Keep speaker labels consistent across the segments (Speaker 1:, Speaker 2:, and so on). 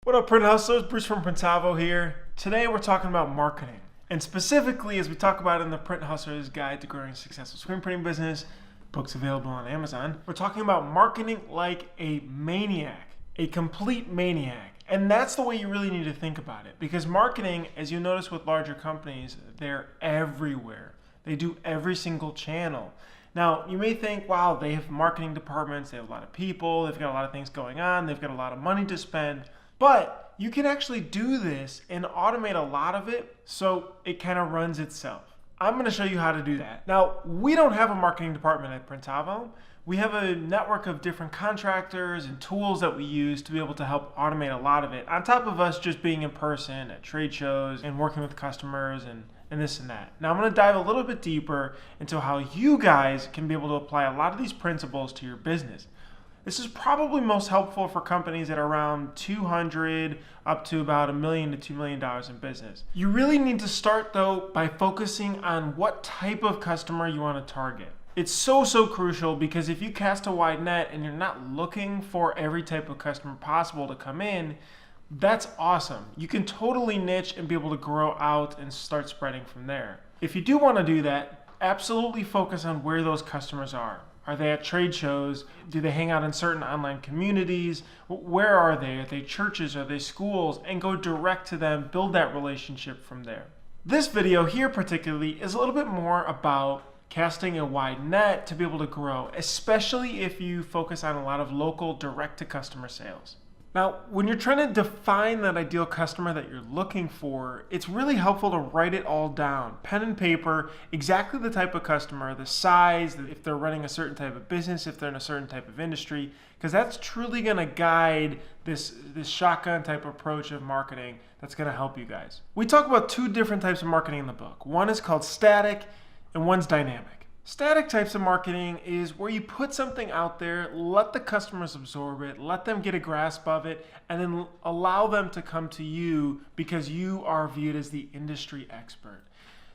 Speaker 1: What up, Print Hustlers? Bruce from Printavo here. Today we're talking about marketing. And specifically, as we talk about in the Print Hustler's Guide to Growing a Successful Screen Printing Business, books available on Amazon, we're talking about marketing like a maniac, a complete maniac. And that's the way you really need to think about it. Because marketing, as you notice with larger companies, they're everywhere. They do every single channel. Now, you may think, wow, they have marketing departments, they have a lot of people, they've got a lot of things going on, they've got a lot of money to spend. But you can actually do this and automate a lot of it so it kind of runs itself. I'm going to show you how to do that. Now, we don't have a marketing department at Printavo. We have a network of different contractors and tools that we use to be able to help automate a lot of it, on top of us just being in person at trade shows and working with customers and this and that. Now, I'm going to dive a little bit deeper into how you guys can be able to apply a lot of these principles to your business. This is probably most helpful for companies that are around 200 up to about $1 million to $2 million in business. You really need to start though by focusing on what type of customer you want to target. It's so crucial, because if you cast a wide net and you're not looking for every type of customer possible to come in, that's awesome. You can totally niche and be able to grow out and start spreading from there. If you do want to do that, absolutely focus on where those customers are. Are they at trade shows? Do they hang out in certain online communities? Where are they? Are they churches? Are they schools? And go direct to them, build that relationship from there. This video here particularly is a little bit more about casting a wide net to be able to grow, especially if you focus on a lot of local direct-to-customer sales. Now, when you're trying to define that ideal customer that you're looking for, it's really helpful to write it all down, pen and paper, exactly the type of customer, the size, if they're running a certain type of business, if they're in a certain type of industry, because that's truly going to guide this shotgun type approach of marketing that's going to help you guys. We talk about two different types of marketing in the book. One is called static and one's dynamic. Static types of marketing is where you put something out there, let the customers absorb it, let them get a grasp of it, and then allow them to come to you because you are viewed as the industry expert.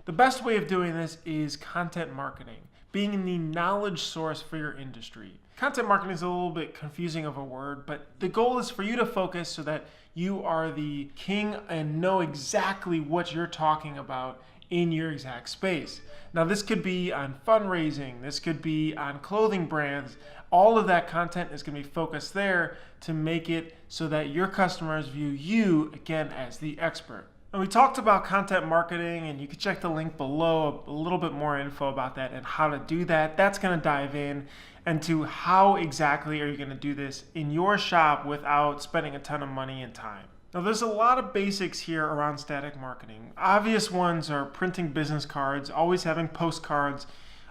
Speaker 1: The best way of doing this is content marketing, being the knowledge source for your industry. Content marketing is a little bit confusing of a word, but the goal is for you to focus so that you are the king and know exactly what you're talking about in your exact space. Now, this could be on fundraising, this could be on clothing brands. All of that content is going to be focused there to make it so that your customers view you, again, as the expert. And we talked about content marketing, and you can check the link below, a little bit more info about that and how to do that. That's going to dive in into how exactly are you going to do this in your shop without spending a ton of money and time. Now, there's a lot of basics here around static marketing. Obvious ones are printing business cards, always having postcards,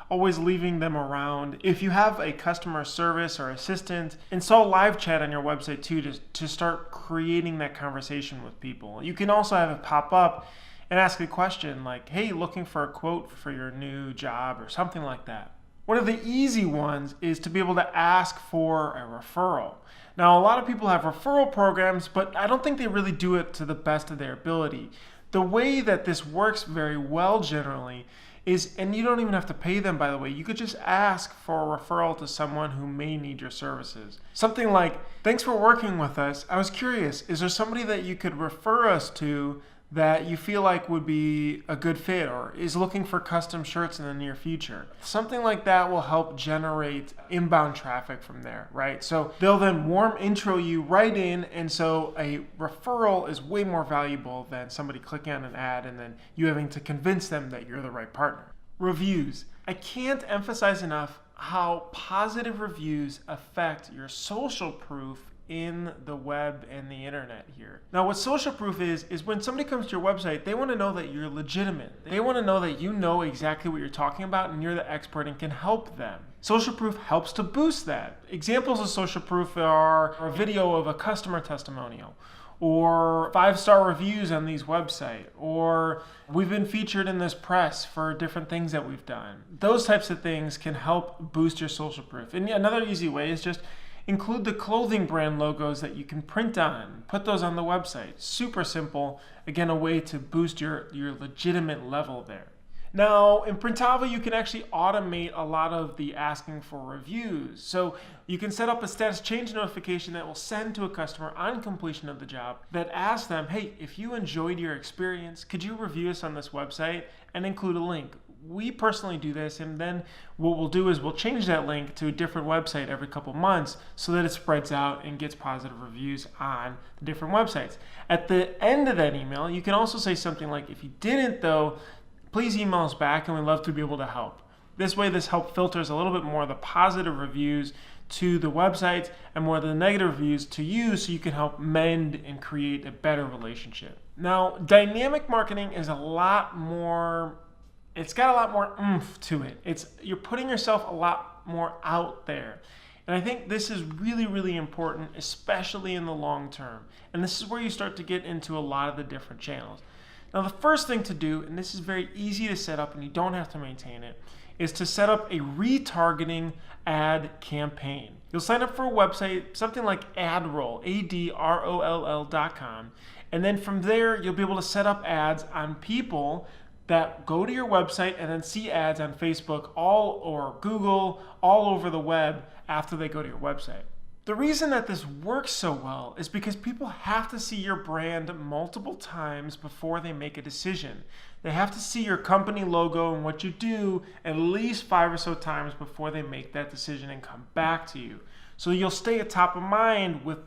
Speaker 1: always leaving them around. If you have a customer service or assistant, install live chat on your website too to start creating that conversation with people. You can also have it pop up and ask a question like, hey, looking for a quote for your new job or something like that. One of the easy ones is to be able to ask for a referral. Now, a lot of people have referral programs, but I don't think they really do it to the best of their ability. The way that this works very well generally is, and you don't even have to pay them, by the way, you could just ask for a referral to someone who may need your services. Something like, thanks for working with us. I was curious, is there somebody that you could refer us to that you feel like would be a good fit or is looking for custom shirts in the near future? Something like that will help generate inbound traffic from there, right? So they'll then warm intro you right in, and so a referral is way more valuable than somebody clicking on an ad and then you having to convince them that you're the right partner. Reviews. I can't emphasize enough how positive reviews affect your social proof in the web and the internet here. Now, what social proof is when somebody comes to your website, they want to know that you're legitimate. They want to know that you know exactly what you're talking about and you're the expert and can help them. Social proof helps to boost that. Examples of social proof are a video of a customer testimonial, or 5-star reviews on these websites, or we've been featured in this press for different things that we've done. Those types of things can help boost your social proof. And another easy way is just include the clothing brand logos that you can print on. Put those on the website. Super simple. Again, a way to boost your legitimate level there. Now, in Printavo, you can actually automate a lot of the asking for reviews. So you can set up a status change notification that will send to a customer on completion of the job that asks them, hey, if you enjoyed your experience, could you review us on this website and include a link? We personally do this, and then what we'll do is we'll change that link to a different website every couple months so that it spreads out and gets positive reviews on the different websites. At the end of that email, you can also say something like, if you didn't though, please email us back and we'd love to be able to help. This way, this help filters a little bit more of the positive reviews to the websites and more of the negative reviews to you, so you can help mend and create a better relationship. Now, dynamic marketing is it's got a lot more oomph to it. You're putting yourself a lot more out there. And I think this is really, really important, especially in the long term. And this is where you start to get into a lot of the different channels. Now, the first thing to do, and this is very easy to set up and you don't have to maintain it, is to set up a retargeting ad campaign. You'll sign up for a website, something like AdRoll, ADROLL.com. And then from there, you'll be able to set up ads on people that go to your website and then see ads on Facebook or Google, all over the web after they go to your website. The reason that this works so well is because people have to see your brand multiple times before they make a decision. They have to see your company logo and what you do at least 5 or so times before they make that decision and come back to you. So you'll stay at top of mind with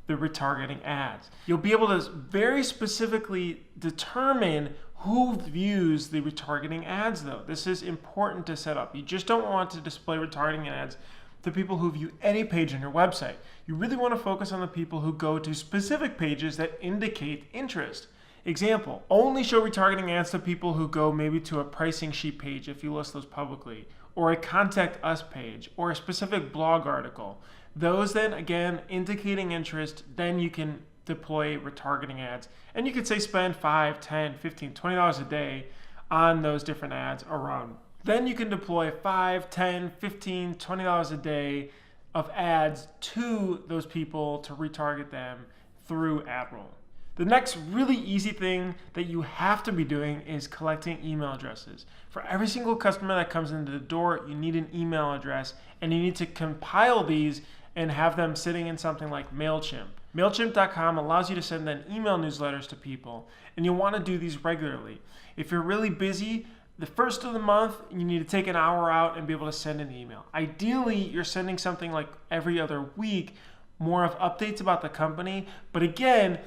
Speaker 1: the retargeting ads. You'll be able to very specifically determine who views the retargeting ads though. This is important to set up. You just don't want to display retargeting ads to people who view any page on your website. You really want to focus on the people who go to specific pages that indicate interest. Example, only show retargeting ads to people who go maybe to a pricing sheet page if you list those publicly, or a contact us page, or a specific blog article. Those then, again, indicating interest, then you can deploy retargeting ads. And you could say spend $5, $10, $15, $20 a day on those different ads around. Then you can deploy $5, $10, $15, $20 a day of ads to those people to retarget them through AdRoll. The next really easy thing that you have to be doing is collecting email addresses. For every single customer that comes into the door, you need an email address, and you need to compile these and have them sitting in something like MailChimp. MailChimp.com allows you to send then email newsletters to people, and you'll want to do these regularly. If you're really busy, the first of the month, you need to take an hour out and be able to send an email. Ideally, you're sending something like every other week, more of updates about the company, but again,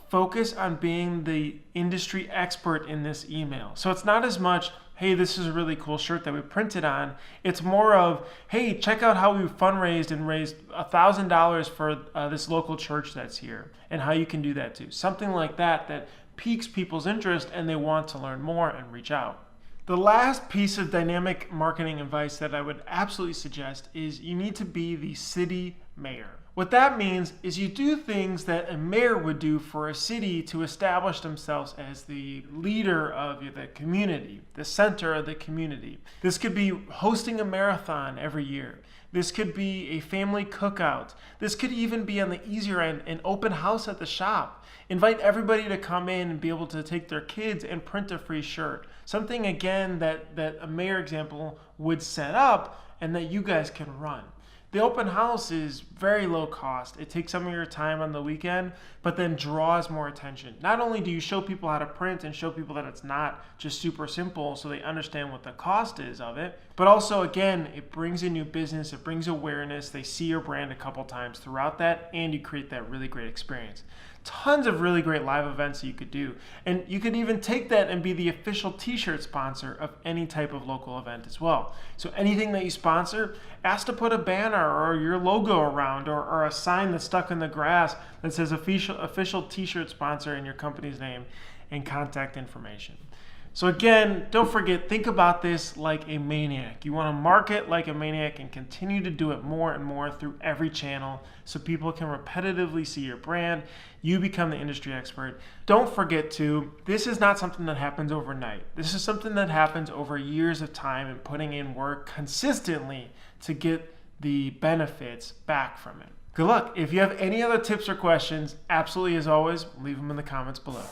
Speaker 1: focus on being the industry expert in this email. So it's not as much, hey, this is a really cool shirt that we printed on. It's more of, hey, check out how we fundraised and raised $1,000 for this local church that's here, and how you can do that too. Something like that piques people's interest and they want to learn more and reach out. The last piece of dynamic marketing advice that I would absolutely suggest is you need to be the city mayor. What that means is you do things that a mayor would do for a city to establish themselves as the leader of the community, the center of the community. This could be hosting a marathon every year. This could be a family cookout. This could even be, on the easier end, an open house at the shop. Invite everybody to come in and be able to take their kids and print a free shirt. Something, again, that a mayor example would set up and that you guys can run. The open house is very low cost. It takes some of your time on the weekend, but then draws more attention. Not only do you show people how to print and show people that it's not just super simple so they understand what the cost is of it, but also, again, it brings in new business, it brings awareness, they see your brand a couple times throughout that, and you create that really great experience. Tons of really great live events that you could do. And you could even take that and be the official t-shirt sponsor of any type of local event as well. So anything that you sponsor, ask to put a banner or your logo around, or a sign that's stuck in the grass that says official t-shirt sponsor and your company's name and contact information. So again, don't forget, think about this like a maniac. You want to market like a maniac and continue to do it more and more through every channel so people can repetitively see your brand. You become the industry expert. Don't forget to, this is not something that happens overnight. This is something that happens over years of time and putting in work consistently to get the benefits back from it. Good luck. If you have any other tips or questions, absolutely, as always, leave them in the comments below.